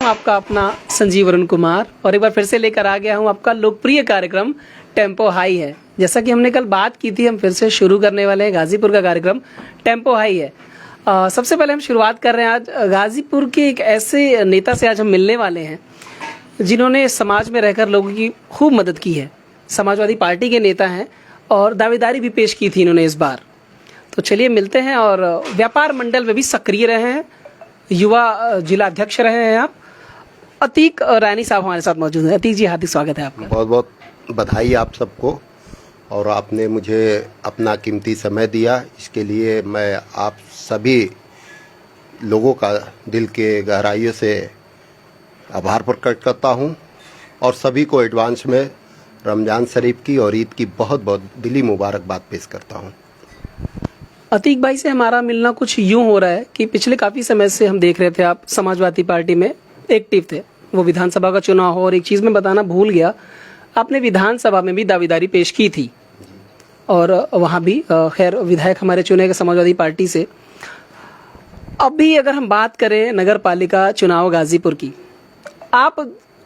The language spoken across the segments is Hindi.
आपका अपना संजीव अरुण कुमार और एक बार फिर से लेकर आ गया हूं आपका लोकप्रिय कार्यक्रम टेम्पो हाई है। जैसा कि हमने कल बात की थी, हम फिर से शुरू करने वाले हैं गाजीपुर का कार्यक्रम टेम्पो हाई है। सबसे पहले हम शुरुआत कर रहे हैं आज गाजीपुर के एक ऐसे नेता से आज हम मिलने वाले हैं जिन्होंने समाज में रहकर लोगों की खूब मदद की है। समाजवादी पार्टी के नेता हैं और दावेदारी भी पेश की थी इन्होंने इस बार। तो चलिए मिलते हैं। और व्यापार मंडल में भी सक्रिय रहे हैं, युवा जिला अध्यक्ष रहे हैं आप। अतीक रैनी साहब हमारे साथ मौजूद हैं। अतीक जी, हार्दिक स्वागत है आपका। बहुत बहुत बधाई आप सबको, और आपने मुझे अपना कीमती समय दिया, इसके लिए मैं आप सभी लोगों का दिल के गहराइयों से आभार प्रकट करता हूं, और सभी को एडवांस में रमजान शरीफ की और ईद की बहुत बहुत दिली मुबारकबाद पेश करता हूं। अतीक भाई से हमारा मिलना कुछ यूं हो रहा है कि पिछले काफ़ी समय से हम देख रहे थे आप समाजवादी पार्टी में एक्टिव थे। वो विधानसभा का चुनाव हो, और एक चीज़ मैं बताना भूल गया, आपने विधानसभा में भी दावेदारी पेश की थी और वहाँ भी खैर विधायक हमारे चुने गए समाजवादी पार्टी से। अभी अगर हम बात करें नगर पालिका चुनाव गाजीपुर की, आप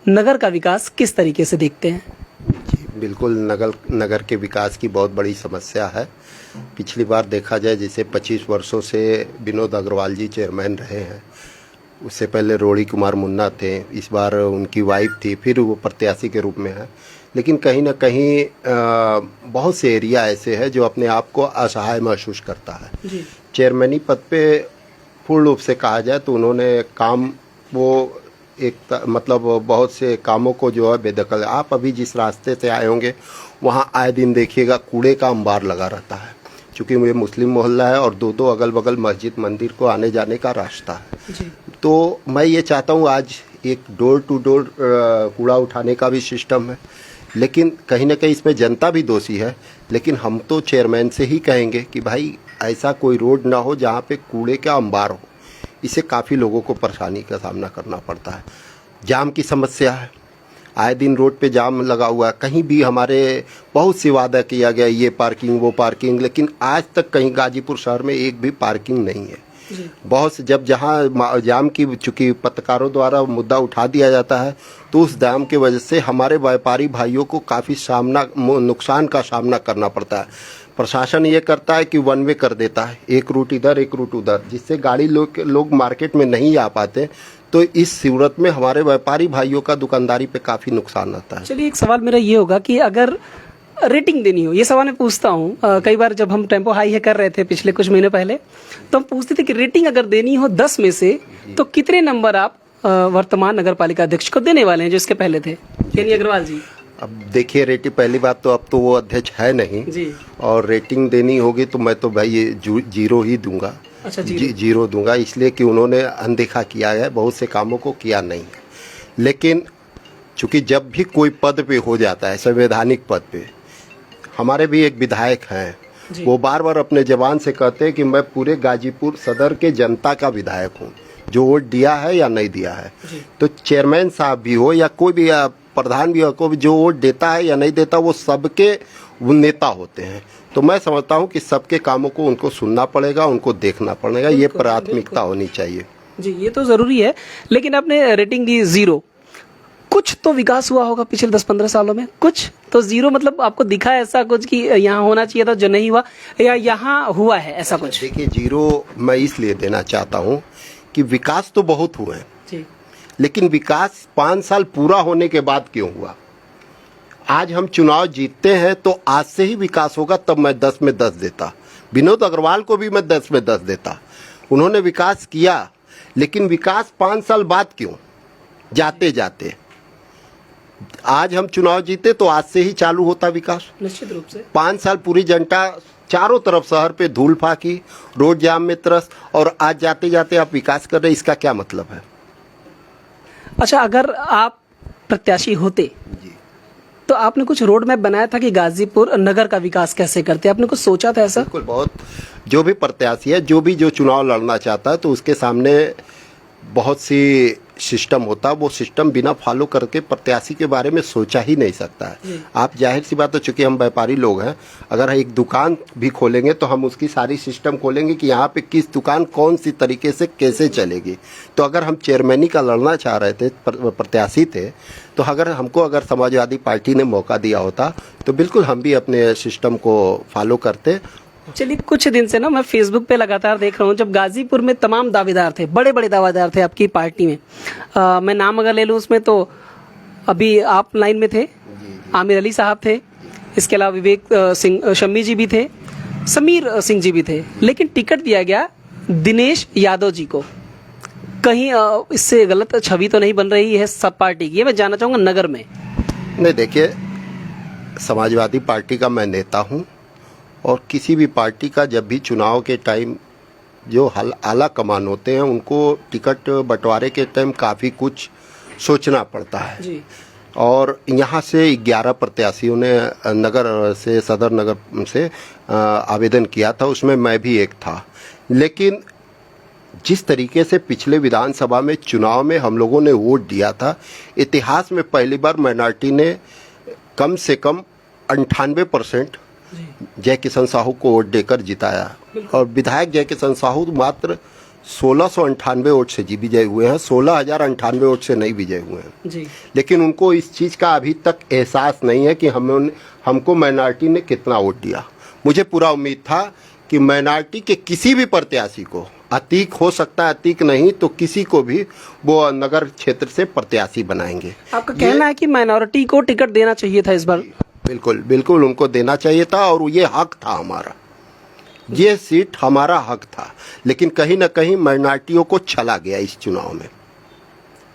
नगर का विकास किस तरीके से देखते हैं? बिल्कुल, नगर के विकास की बहुत बड़ी समस्या है। पिछली बार देखा जाए, जैसे 25 वर्षों से विनोद अग्रवाल जी चेयरमैन रहे हैं, उससे पहले रोड़ी कुमार मुन्ना थे, इस बार उनकी वाइफ थी, फिर वो प्रत्याशी के रूप में है। लेकिन कहीं ना कहीं बहुत से एरिया ऐसे हैं जो अपने आप को असहाय महसूस करता है। चेयरमैनी पद पे पूर्ण रूप से कहा जाए तो उन्होंने काम वो मतलब बहुत से कामों को जो है बेदखल। आप अभी जिस रास्ते से आए होंगे वहाँ आए दिन देखिएगा कूड़े का अंबार लगा रहता है, क्योंकि ये मुस्लिम मोहल्ला है और दो अगल बगल मस्जिद मंदिर को आने जाने का रास्ता है। तो मैं ये चाहता हूँ आज एक डोर टू डोर कूड़ा उठाने का भी सिस्टम है, लेकिन कहीं ना कहीं इसमें जनता भी दोषी है। लेकिन हम तो चेयरमैन से ही कहेंगे कि भाई ऐसा कोई रोड ना हो जहाँ पे कूड़े का अंबार हो। इससे काफ़ी लोगों को परेशानी का सामना करना पड़ता है। जाम की समस्या है, आए दिन रोड पे जाम लगा हुआ है। कहीं भी हमारे बहुत सी वादा किया गया, ये पार्किंग वो पार्किंग, लेकिन आज तक कहीं गाजीपुर शहर में एक भी पार्किंग नहीं है। बहुत से जब जहाँ जाम की चूँकि पत्रकारों द्वारा मुद्दा उठा दिया जाता है, तो उस जाम की वजह से हमारे व्यापारी भाइयों को काफ़ी नुकसान का सामना करना पड़ता है। प्रशासन ये करता है कि वन वे कर देता है, एक रूट इधर एक रूट उधर, जिससे गाड़ी लोग मार्केट में नहीं आ पाते। तो इस सूरत में हमारे व्यापारी भाइयों का दुकानदारी पे काफ़ी नुकसान आता है। चलिए, एक सवाल मेरा ये होगा कि अगर रेटिंग देनी हो, ये सवाल मैं पूछता हूँ कई बार जब हम टेम्पो हाई है कर रहे थे पिछले कुछ महीने पहले, तो हम पूछते थे कि रेटिंग अगर देनी हो 10 में से तो कितने नंबर आप वर्तमान नगर पालिका अध्यक्ष को देने वाले हैं जो इसके पहले थे, यानी अग्रवाल जी? अब देखिए, रेटिंग पहली बात तो अब तो वो अध्यक्ष है नहीं जी, और रेटिंग देनी होगी तो मैं तो भाई ये जीरो ही दूंगा। अच्छा, जीरो दूंगा, इसलिए कि उन्होंने अनदेखा किया है, बहुत से कामों को किया नहीं। लेकिन चूंकि जब भी कोई पद पे हो जाता है, संवैधानिक पद पे, हमारे भी एक विधायक हैं, वो बार बार अपने जवान से कहते हैं कि मैं पूरे गाजीपुर सदर के जनता का विधायक हूँ, जो वोट दिया है या नहीं दिया है। तो चेयरमैन साहब भी हो या कोई भी प्रधान भी हो, को जो वोट देता है या नहीं देता, वो सबके वो नेता होते हैं। तो मैं समझता हूँ कि सबके कामों को उनको सुनना पड़ेगा, उनको देखना पड़ेगा, ये प्राथमिकता होनी चाहिए। जी, ये तो जरूरी है। लेकिन आपने रेटिंग दी 0, कुछ तो विकास हुआ होगा पिछले 10-15 सालों में, कुछ तो 0 मतलब आपको दिखा ऐसा कुछ कि यहाँ होना चाहिए था जो नहीं हुआ, या यहाँ हुआ है ऐसा कुछ? देखिए, 0 मैं इसलिए देना चाहता हूँ कि विकास तो बहुत हुए हैं, लेकिन विकास 5 साल पूरा होने के बाद क्यों हुआ? आज हम चुनाव जीतते हैं तो आज से ही विकास होगा, तब मैं 10 में 10 देता। विनोद अग्रवाल को भी मैं 10 में 10 देता। उन्होंने विकास किया, लेकिन विकास 5 साल बाद क्यों? जाते जाते आज हम चुनाव जीते तो आज से ही चालू होता विकास, निश्चित रूप से। 5 साल पूरी जनता चारों तरफ शहर पे धूल फाकी, रोड जाम में त्रस्त, और आज जाते जाते आप विकास कर रहे, इसका क्या मतलब है? अच्छा, अगर आप प्रत्याशी होते जी, तो आपने कुछ रोड मैप बनाया था कि गाजीपुर नगर का विकास कैसे करते? आपने कुछ सोचा था ऐसा? बिल्कुल, बहुत। जो भी प्रत्याशी है, जो चुनाव लड़ना चाहता है, तो उसके सामने बहुत सी सिस्टम होता, वो सिस्टम बिना फॉलो करके प्रत्याशी के बारे में सोचा ही नहीं सकता है। आप जाहिर सी बात है, चूंकि हम व्यापारी लोग हैं, अगर एक दुकान भी खोलेंगे तो हम उसकी सारी सिस्टम खोलेंगे कि यहाँ पे किस दुकान कौन सी तरीके से कैसे चलेगी। तो अगर हम चेयरमैनी का लड़ना चाह रहे थे, प्रत्याशी थे, तो अगर समाजवादी पार्टी ने मौका दिया होता तो बिल्कुल हम भी अपने सिस्टम को फॉलो करते। चलिए, कुछ दिन से ना मैं फेसबुक पे लगातार देख रहा हूँ, जब गाजीपुर में तमाम दावेदार थे, बड़े बड़े दावेदार थे आपकी पार्टी में। मैं नाम अगर ले लूँ उसमें, तो अभी आप लाइन में थे, आमिर अली साहब थे, इसके अलावा विवेक सिंह शम्मी जी भी थे, समीर सिंह जी भी थे, लेकिन टिकट दिया गया दिनेश यादव जी को। कहीं इससे गलत छवि तो नहीं बन रही है सब पार्टी की? मैं जानना चाहूँगा नगर में। नहीं, देखिए, समाजवादी पार्टी का मैं नेता हूँ और किसी भी पार्टी का जब भी चुनाव के टाइम जो आला कमान होते हैं उनको टिकट बंटवारे के टाइम काफ़ी कुछ सोचना पड़ता है जी। और यहाँ से 11 प्रत्याशियों ने नगर से, सदर नगर से आवेदन किया था, उसमें मैं भी एक था। लेकिन जिस तरीके से पिछले विधानसभा में चुनाव में हम लोगों ने वोट दिया था, इतिहास में पहली बार माइनॉरिटी ने कम से कम 98% जय किशन साहू को वोट देकर जिताया और विधायक जय किशन साहू मात्र 1698 वोट से विजय हुए हैं, 16,098 वोट से नहीं विजय हुए हैं जी। लेकिन उनको इस चीज़ का अभी तक एहसास नहीं है कि हमको माइनॉरिटी ने कितना वोट दिया। मुझे पूरा उम्मीद था कि माइनॉरिटी के किसी भी प्रत्याशी को, अतीक हो सकता है, अतीक नहीं तो किसी को भी वो नगर क्षेत्र से प्रत्याशी बनाएंगे। आपका कहना है कि माइनॉरिटी को टिकट देना चाहिए था इस बार? बिल्कुल बिल्कुल उनको देना चाहिए था और ये हक था हमारा, ये सीट हमारा हक था। लेकिन कहीं ना कहीं माइनॉरिटियों को छला गया इस चुनाव में।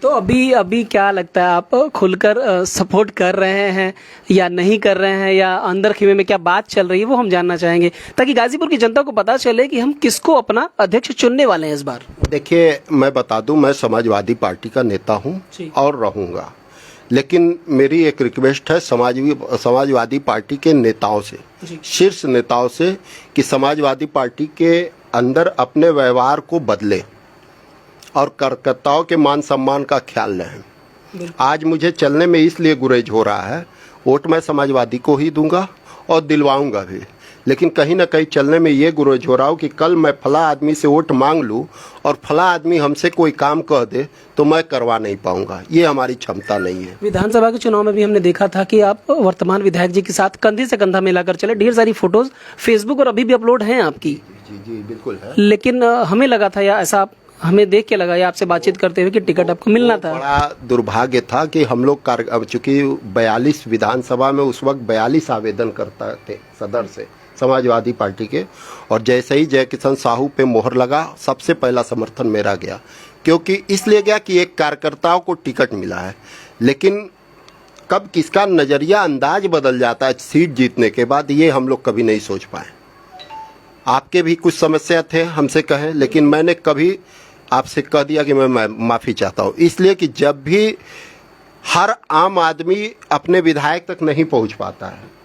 तो अभी क्या लगता है, आप खुलकर सपोर्ट कर रहे हैं या नहीं कर रहे हैं, या अंदर खीमे में क्या बात चल रही है वो हम जानना चाहेंगे, ताकि गाजीपुर की जनता को पता चले कि हम किसको अपना अध्यक्ष चुनने वाले हैं इस बार। देखिए, मैं बता दूं, मैं समाजवादी पार्टी का नेता हूं और रहूंगा, लेकिन मेरी एक रिक्वेस्ट है समाजवादी पार्टी के नेताओं से, शीर्ष नेताओं से, कि समाजवादी पार्टी के अंदर अपने व्यवहार को बदले और कार्यकर्ताओं के मान सम्मान का ख्याल रखें। आज मुझे चलने में इसलिए गुरेज हो रहा है, वोट मैं समाजवादी को ही दूंगा और दिलवाऊंगा भी, लेकिन कहीं ना कहीं चलने में ये गुरेज हो रहा हो कि कल मैं फला आदमी से वोट मांग लूं और फला आदमी हमसे कोई काम कह दे तो मैं करवा नहीं पाऊंगा। ये हमारी क्षमता नहीं है। विधानसभा के चुनाव में भी हमने देखा था कि आप वर्तमान विधायक जी के साथ कंधे से कंधा मिलाकर चले, ढेर सारी फोटोज फेसबुक और अभी भी अपलोड हैं आपकी। जी जी बिल्कुल है। लेकिन हमें लगा था, या ऐसा हमें देख के लगा या आपसे बातचीत करते हुए, कि टिकट आपको मिलना था। बड़ा दुर्भाग्य था कि हम लोग चूंकि 42 विधानसभा में उस वक्त 42 आवेदन करता थे सदर से समाजवादी पार्टी के, और जैसे ही जय किशन साहू पे मोहर लगा, सबसे पहला समर्थन मेरा गया, क्योंकि इसलिए गया कि एक कार्यकर्ताओं को टिकट मिला है। लेकिन कब किसका नजरिया अंदाज बदल जाता है सीट जीतने के बाद, ये हम लोग कभी नहीं सोच पाए। आपके भी कुछ समस्या थे, हमसे कहें, लेकिन मैंने कभी आपसे कह दिया कि मैं माफ़ी चाहता हूँ, इसलिए कि जब भी हर आम आदमी अपने विधायक तक नहीं पहुँच पाता है,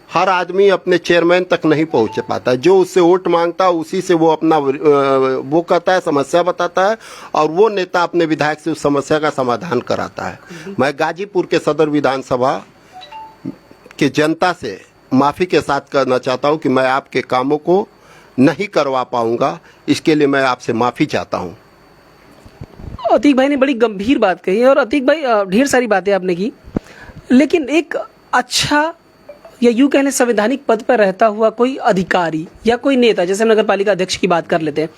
हर आदमी अपने चेयरमैन तक नहीं पहुँच पाता है, जो उससे वोट मांगता है उसी से वो अपना वो कहता है, समस्या बताता है, और वो नेता अपने विधायक से उस समस्या का समाधान कराता है। मैं गाजीपुर के सदर विधानसभा के जनता से माफ़ी के साथ कहना चाहता हूँ कि मैं आपके कामों को नहीं करवा पाऊंगा, इसके लिए मैं आपसे माफ़ी चाहता हूँ। अतीक भाई ने बड़ी गंभीर बात कही है, और अतीक भाई ढेर सारी बातें आपने की, लेकिन एक अच्छा या यूँ कहने संवैधानिक पद पर रहता हुआ कोई अधिकारी या कोई नेता, जैसे हम नगर पालिका अध्यक्ष की बात कर लेते हैं,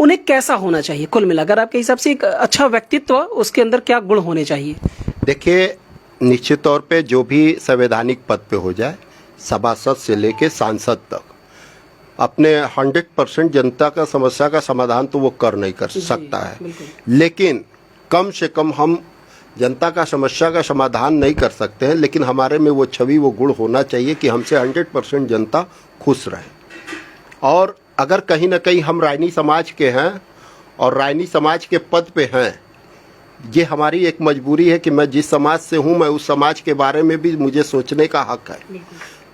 उन्हें कैसा होना चाहिए कुल मिलाकर आपके हिसाब से? एक अच्छा व्यक्तित्व, उसके अंदर क्या गुण होने चाहिए? देखिए, निश्चित तौर पे जो भी संवैधानिक पद पे हो जाए, सभासद से लेके सांसद तक, अपने 100% जनता का समस्या का समाधान तो वो कर नहीं कर सकता है, लेकिन कम से कम हम जनता का समस्या का समाधान नहीं कर सकते हैं, लेकिन हमारे में वो छवि, वो गुण होना चाहिए कि हमसे 100% जनता खुश रहे। और अगर कहीं ना कहीं हम रायनी समाज के हैं और रायनी समाज के पद पे हैं, ये हमारी एक मजबूरी है कि मैं जिस समाज से हूँ, मैं उस समाज के बारे में भी मुझे सोचने का हक है।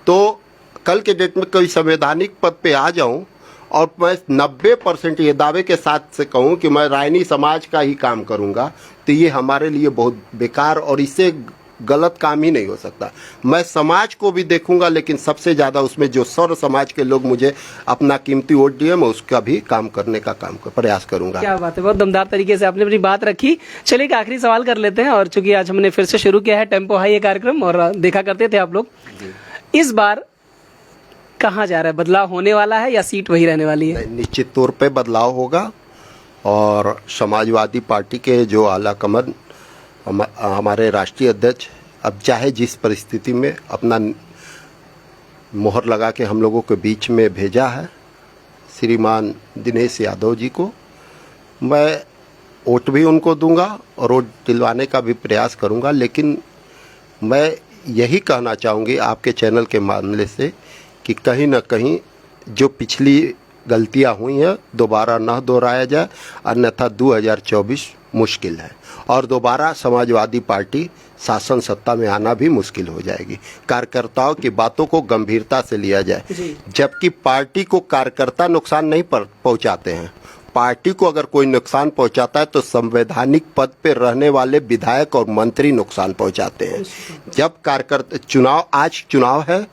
तो कल के डेट में कोई संवैधानिक पद पे आ जाऊं और मैं 90% ये दावे के साथ से कहूं कि मैं रायनी समाज का ही काम करूंगा, तो ये हमारे लिए बहुत बेकार और इससे गलत काम ही नहीं हो सकता। मैं समाज को भी देखूंगा, लेकिन सबसे ज्यादा उसमें जो सर्व समाज के लोग मुझे अपना कीमती वोट दिए, मैं उसका भी काम करने का प्रयास करूंगा। क्या बात है, बहुत दमदार तरीके से आपने अपनी बात रखी। चलिए एक आखिरी सवाल कर लेते हैं, और चूंकि आज हमने फिर से शुरू किया है टेम्पो हाई ये कार्यक्रम, और देखा करते थे आप लोग, इस बार कहाँ जा रहा है? बदलाव होने वाला है या सीट वही रहने वाली है? निश्चित तौर पे बदलाव होगा, और समाजवादी पार्टी के जो आला कमान हमारे राष्ट्रीय अध्यक्ष अब चाहे जिस परिस्थिति में अपना मोहर लगा के हम लोगों के बीच में भेजा है, श्रीमान दिनेश यादव जी को, मैं वोट भी उनको दूंगा और वोट दिलवाने का भी प्रयास करूंगा। लेकिन मैं यही कहना चाहूँगी आपके चैनल के मामले से कि कहीं ना कहीं जो पिछली गलतियां हुई हैं दोबारा न दोहराया जाए, अन्यथा 2024 मुश्किल है और दोबारा समाजवादी पार्टी शासन सत्ता में आना भी मुश्किल हो जाएगी। कार्यकर्ताओं की बातों को गंभीरता से लिया जाए, जबकि पार्टी को कार्यकर्ता नुकसान नहीं पहुंचाते हैं। पार्टी को अगर कोई नुकसान पहुंचाता है तो संवैधानिक पद पे रहने वाले विधायक और मंत्री नुकसान पहुंचाते हैं। जब कार्यकर्ता आज चुनाव है,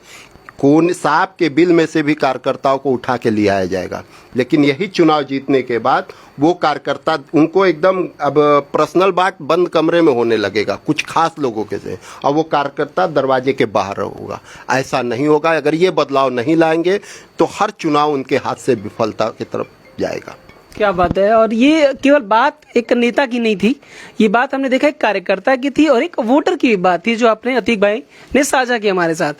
कौन साहब के बिल में से भी कार्यकर्ताओं को उठा के ले आया जाएगा, लेकिन यही चुनाव जीतने के बाद वो कार्यकर्ता उनको एकदम अब पर्सनल बात बंद कमरे में होने लगेगा कुछ खास लोगों के से, और वो कार्यकर्ता दरवाजे के बाहर होगा। ऐसा नहीं होगा। अगर ये बदलाव नहीं लाएंगे तो हर चुनाव उनके हाथ से विफलता की तरफ जाएगा। क्या बात है। और ये केवल बात एक नेता की नहीं थी, ये बात हमने देखा एक कार्यकर्ता की थी और एक वोटर की बात थी, जो आपने अतीक भाई ने साझा की हमारे साथ।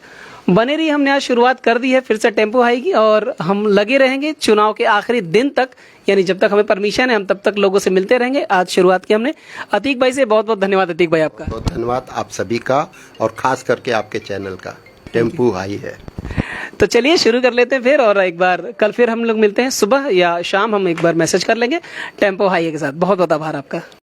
बने रही, हमने आज शुरुआत कर दी है फिर से टेम्पो हाई की, और हम लगे रहेंगे चुनाव के आखिरी दिन तक, यानी जब तक हमें परमिशन है हम तब तक लोगों से मिलते रहेंगे। आज शुरुआत की हमने। अतीक भाई से बहुत बहुत धन्यवाद। अतीक भाई आपका बहुत धन्यवाद, आप सभी का, और खास करके आपके चैनल का। टेम्पो हाई है। तो चलिए शुरू कर लेते हैं फिर, और एक बार कल फिर हम लोग मिलते हैं सुबह या शाम, हम एक बार मैसेज कर लेंगे टेम्पो हाई के साथ। बहुत बहुत आभार आपका।